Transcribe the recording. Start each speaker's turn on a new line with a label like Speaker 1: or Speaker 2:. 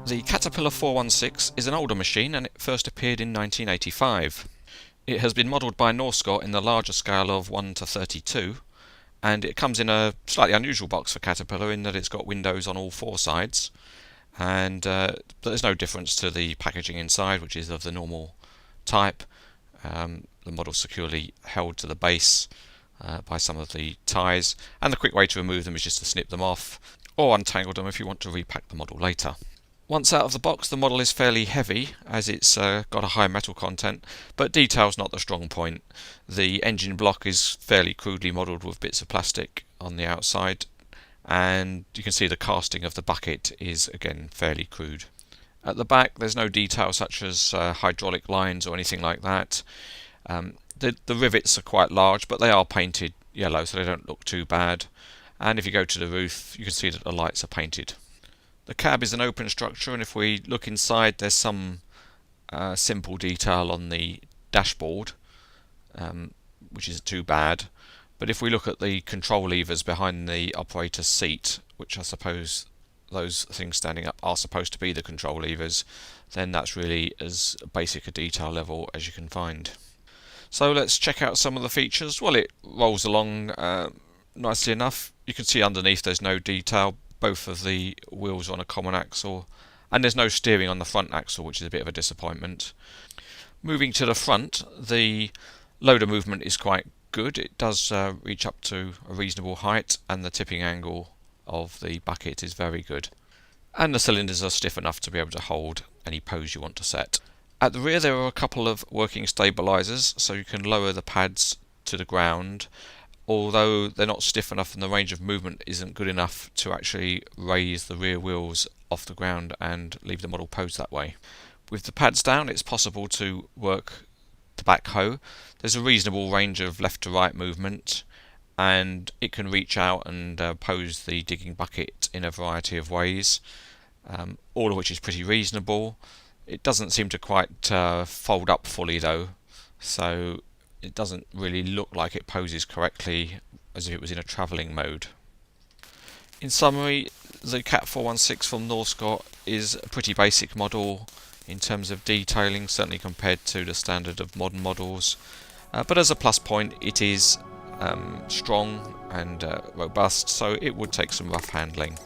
Speaker 1: The Caterpillar 416 is an older machine and it first appeared in 1985. It has been modelled by Norscot in the larger scale of 1 to 32, and it comes in a slightly unusual box for Caterpillar in that it's got windows on all four sides, and there's no difference to the packaging inside, which is of the normal type. The model's securely held to the base by some of the ties, and the quick way to remove them is just to snip them off or untangle them if you want to repack the model later. Once out of the box, the model is fairly heavy as it's got a high metal content, but detail's not the strong point. The engine block is fairly crudely modelled with bits of plastic on the outside, and you can see the casting of the bucket is again fairly crude. At the back there's no detail such as hydraulic lines or anything like that. The rivets are quite large, but they are painted yellow so they don't look too bad, and if you go to the roof you can see that the lights are painted. The cab is an open structure, and if we look inside there's some simple detail on the dashboard, which isn't too bad, but if we look at the control levers behind the operator's seat, which I suppose those things standing up are supposed to be the control levers, then that's really as basic a detail level as you can find. So let's check out some of the features. Well, it rolls along nicely enough. You can see underneath there's no detail. Both of the wheels are on a common axle, and there's no steering on the front axle, which is a bit of a disappointment. Moving to the front, the loader movement is quite good. It does reach up to a reasonable height, and the tipping angle of the bucket is very good. And the cylinders are stiff enough to be able to hold any pose you want to set. At the rear there are a couple of working stabilisers, so you can lower the pads to the ground, although they're not stiff enough and the range of movement isn't good enough to actually raise the rear wheels off the ground and leave the model posed that way. With the pads down it's possible to work the backhoe. There's a reasonable range of left to right movement, and it can reach out and pose the digging bucket in a variety of ways, all of which is pretty reasonable. It doesn't seem to quite fold up fully though, so it doesn't really look like it poses correctly as if it was in a travelling mode. In summary, the Cat 416 from Norscot is a pretty basic model in terms of detailing, certainly compared to the standard of modern models, but as a plus point it is strong and robust, so it would take some rough handling.